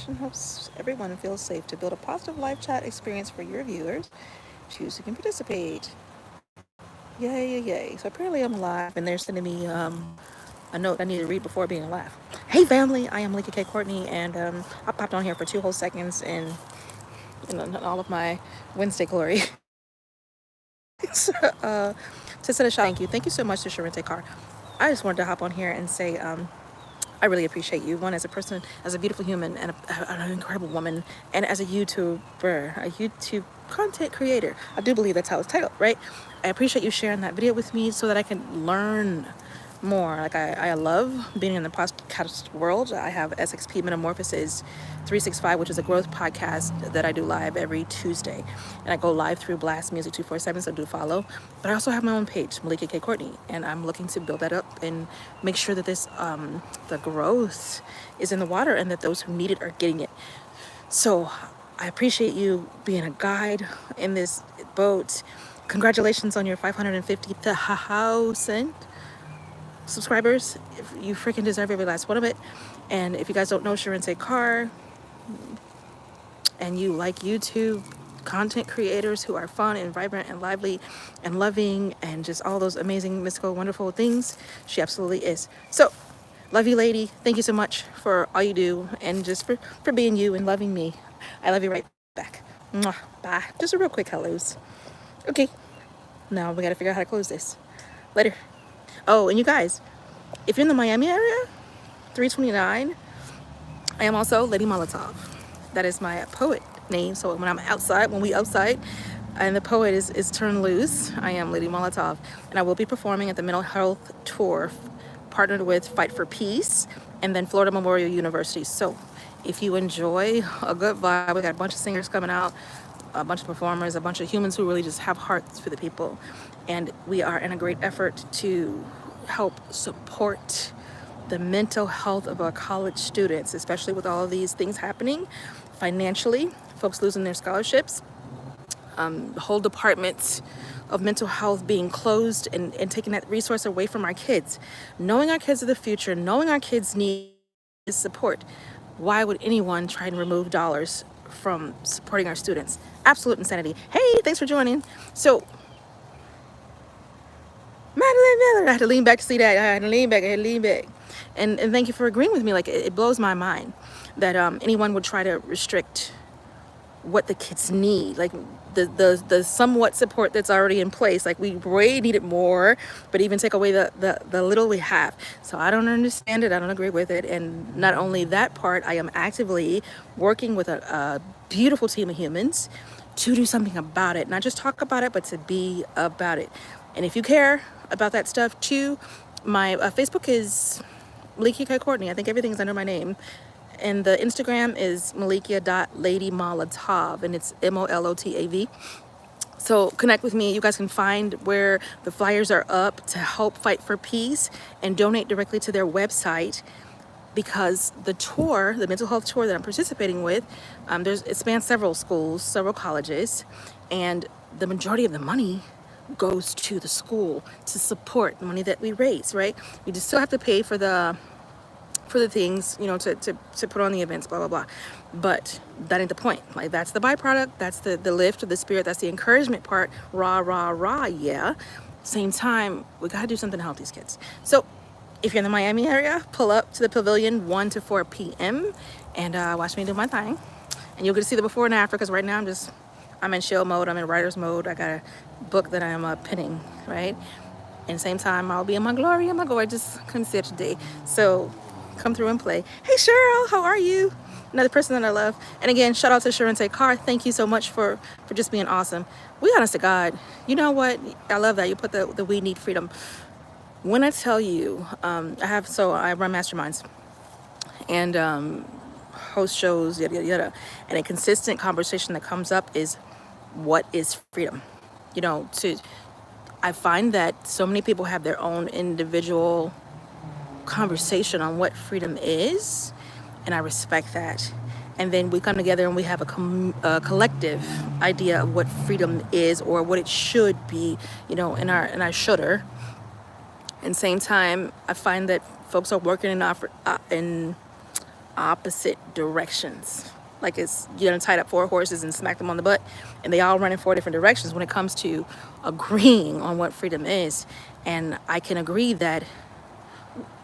message and hopes everyone feels safe to build a positive live chat experience for your viewers. Choose who can participate. Yay, yay, yay. So apparently I'm live and they're sending me a note I need to read before being live. Hey family, I am Melikia K, Courtney, and I popped on here for 2 whole seconds in all of my Wednesday glory. so, to send a shout thank you. Thank you so much to Charente Carr. I just wanted to hop on here and say I really appreciate you. One, as a person, as a beautiful human, and an incredible woman, and as a YouTuber, a YouTube content creator. I do believe that's how it's titled, right? I appreciate you sharing that video with me so that I can learn more. Like I love being in the podcast world. I have SXP Metamorphosis 365, which is a growth podcast that I do live every Tuesday, and I go live through Blast Music 247. So do follow. But I also have my own page, Melikia K Courtney, and I'm looking to build that up and make sure that this the growth is in the water and that those who need it are getting it. So I appreciate you being a guide in this boat. Congratulations on your 550,000 subscribers. You freaking deserve every last one of it. And if you guys don't know Charente Carr and you like YouTube content creators who are fun and vibrant and lively and loving and just all those amazing, mystical, wonderful things, she absolutely is. So love you, lady. Thank you so much for all you do and just for being you and loving me. I love you right back. Mwah. Bye. Just a real quick hellos. Okay. Now we got to figure out how to close this. Later. Oh, and you guys, if you're in the Miami area, 329, I am also Lady Molotov. That is my poet name. So when I'm outside, when we outside, and the poet is turned loose, I am Lady Molotov. And I will be performing at the Mental Health Tour, partnered with Fight for Peace, and then Florida Memorial University. So if you enjoy a good vibe, we got a bunch of singers coming out, a bunch of performers, a bunch of humans who really just have hearts for the people. And we are in a great effort to help support the mental health of our college students, especially with all of these things happening financially, folks losing their scholarships, whole departments of mental health being closed and taking that resource away from our kids. Knowing our kids are the future, knowing our kids need support, why would anyone try and remove dollars from supporting our students? Absolute insanity. Hey, thanks for joining. So, Madeline Miller, I had to lean back to see that. I had to lean back. And thank you for agreeing with me. Like, it blows my mind that anyone would try to restrict what the kids need, like the somewhat support that's already in place. Like, we way needed more, but even take away the little we have. So I don't understand it. I don't agree with it. And not only that part, I am actively working with a beautiful team of humans to do something about it. Not just talk about it, but to be about it. And if you care about that stuff too, my Facebook is Melikia K Courtney. I think everything's under my name. And the Instagram is malikia.ladymolotov, and it's MOLOTAV. So connect with me. You guys can find where the flyers are up to help Fight for Peace and donate directly to their website, because the tour, the mental health tour that I'm participating with, it spans several schools, several colleges, and the majority of the money goes to the school to support the money that we raise, right? We just still have to pay for the things, you know, to put on the events, blah, blah, blah. But that ain't the point. Like, that's the byproduct. That's the lift of the spirit. That's the encouragement part. Rah, rah, rah, yeah. Same time, we got to do something to help these kids. So if you're in the Miami area, pull up to the pavilion 1 to 4 p.m. and watch me do my thing. And you'll get to see the before and after, because right now I'm in chill mode. I'm in writer's mode. I got a book that I'm penning, right? And same time, I'll be in my glory and my gorgeous concert today. So come through and play. Hey Cheryl, how are you? Another person that I love. And again, shout out to Charente Carr. Thank you so much for just being awesome. We honest to God. You know what? I love that you put the we need freedom. When I tell you, I run masterminds and host shows, yada yada yada. And a consistent conversation that comes up is, what is freedom? You know, I find that so many people have their own individual conversation on what freedom is, and I respect that. And then we come together and we have a collective idea of what freedom is, or what it should be, you know, in our shoulder. And same time, I find that folks are working in opposite directions. Like it's, you're gonna tie up 4 horses and smack them on the butt, and they all run in 4 different directions when it comes to agreeing on what freedom is. And I can agree that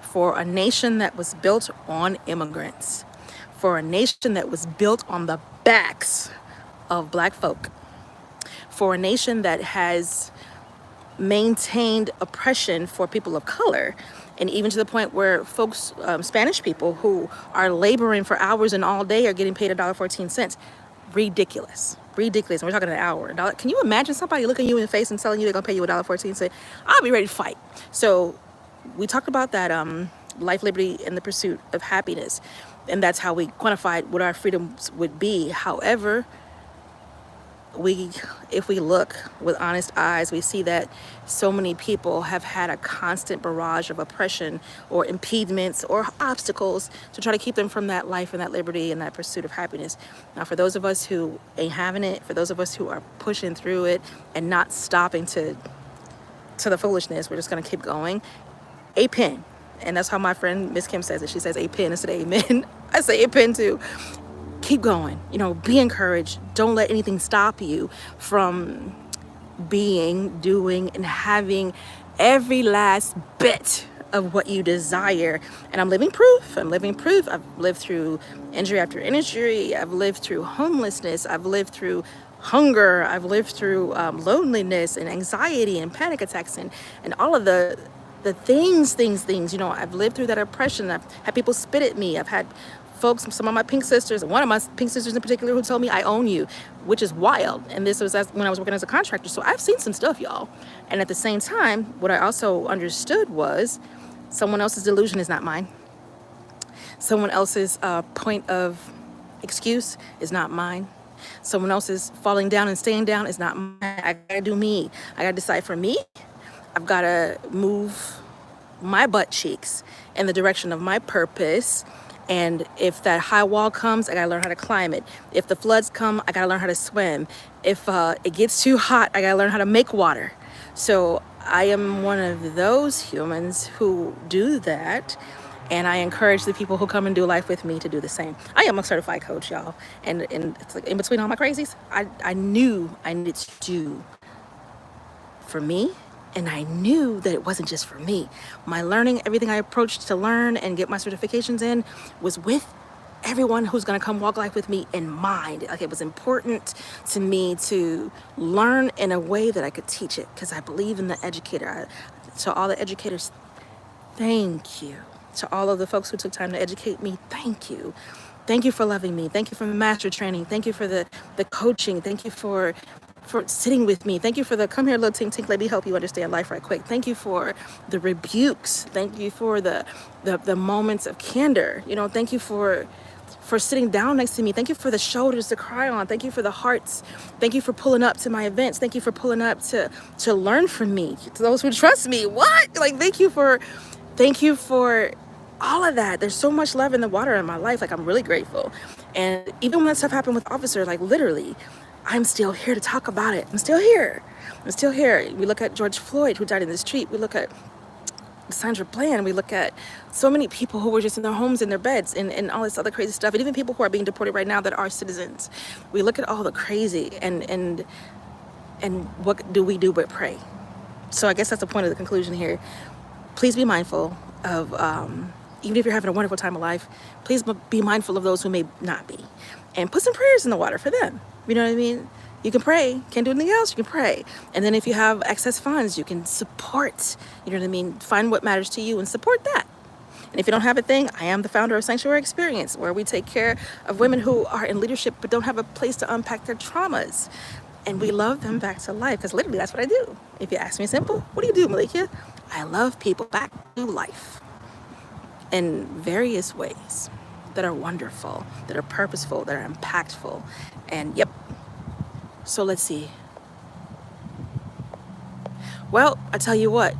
for a nation that was built on immigrants, for a nation that was built on the backs of black folk, for a nation that has maintained oppression for people of color, and even to the point where folks, Spanish people who are laboring for hours and all day are getting paid $1.14. Ridiculous. Ridiculous. And we're talking an hour. Can you imagine somebody looking you in the face and telling you they're gonna pay you $1.14? I'll be ready to fight. So we talked about that life, liberty, and the pursuit of happiness, and that's how we quantified what our freedoms would be. However, if we look with honest eyes, we see that so many people have had a constant barrage of oppression or impediments or obstacles to try to keep them from that life and that liberty and that pursuit of happiness. Now, for those of us who ain't having it, for those of us who are pushing through it and not stopping to the foolishness, we're just going to keep going. Amen. And that's how my friend Miss Kim says it. She says amen instead of amen. I say amen too. Keep going, be encouraged. Don't let anything stop you from being, doing, and having every last bit of what you desire. And I'm living proof. I've lived through injury after injury. I've lived through homelessness. I've lived through hunger. I've lived through loneliness and anxiety and panic attacks and all of the things. I've lived through that oppression. I've had people spit at me. I've had folks, some of my pink sisters, one of my pink sisters in particular, who told me I own you, which is wild. And this was when I was working as a contractor. So I've seen some stuff, y'all. And at the same time, what I also understood was someone else's delusion is not mine. Someone else's point of excuse is not mine. Someone else's falling down and staying down is not mine. I gotta do me. I gotta decide for me. I've gotta move my butt cheeks in the direction of my purpose. And if that high wall comes, I gotta learn how to climb it. If the floods come, I gotta learn how to swim. If it gets too hot, I gotta learn how to make water. So I am one of those humans who do that. And I encourage the people who come and do life with me to do the same. I am a certified coach, y'all. And it's like in between all my crazies, I knew I needed to do for me. And I knew that it wasn't just for me. My learning, everything I approached to learn and get my certifications in was with everyone who's gonna come walk life with me in mind. Like it was important to me to learn in a way that I could teach it, because I believe in the educator. To all the educators, thank you. To all of the folks who took time to educate me, thank you. Thank you for loving me. Thank you for the master training. Thank you for the coaching. Thank you for sitting with me. Thank you for the come here, little tink tink, let me help you understand life right quick. Thank you for the rebukes. Thank you for the moments of candor. Thank you for sitting down next to me. Thank you for the shoulders to cry on. Thank you for the hearts. Thank you for pulling up to my events. Thank you for pulling up to learn from me. To those who trust me, thank you for all of that. There's so much love in the water in my life. I'm really grateful. And even when that stuff happened with Officer, literally, I'm still here to talk about it. I'm still here. We look at George Floyd, who died in the street. We look at Sandra Bland. We look at so many people who were just in their homes, in their beds, and all this other crazy stuff. And even people who are being deported right now that are citizens. We look at all the crazy and what do we do but pray? So I guess that's the point of the conclusion here. Please be mindful of, even if you're having a wonderful time of life, please be mindful of those who may not be. And put some prayers in the water for them. You know what I mean? You can pray. Can't do anything else, you can pray. And then if you have excess funds, you can support. You know what I mean? Find what matters to you and support that. And if you don't have a thing, I am the founder of Sanctuary Experience, where we take care of women who are in leadership but don't have a place to unpack their traumas. And we love them back to life, because literally that's what I do. If you ask me simple, what do you do, Melikia? I love people back to life in various ways that are wonderful, that are purposeful, that are impactful. And yep. So let's see. Well, I tell you what,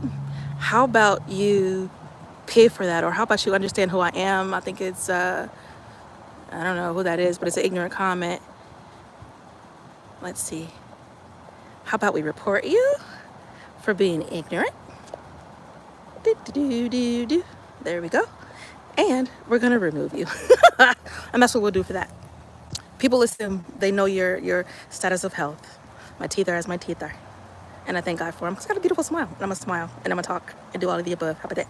how about you pay for that? Or how about you understand who I am? I think it's, I don't know who that is, but it's an ignorant comment. Let's see. How about we report you for being ignorant? There we go. and we're gonna remove you. And that's what we'll do for that. People listen, they know your status of health. My teeth are as my teeth are. And I thank God for them because I got a beautiful smile. And I'm gonna smile and I'm gonna talk and do all of the above. How about that?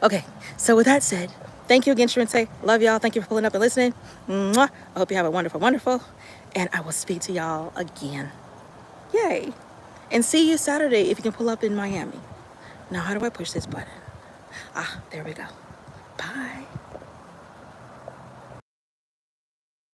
Okay, so with that said, thank you again, Charente. Love y'all. Thank you for pulling up and listening. Mwah. I hope you have a wonderful, wonderful. And I will speak to y'all again. Yay. And see you Saturday if you can pull up in Miami. Now, how do I push this button? Ah, there we go. Bye.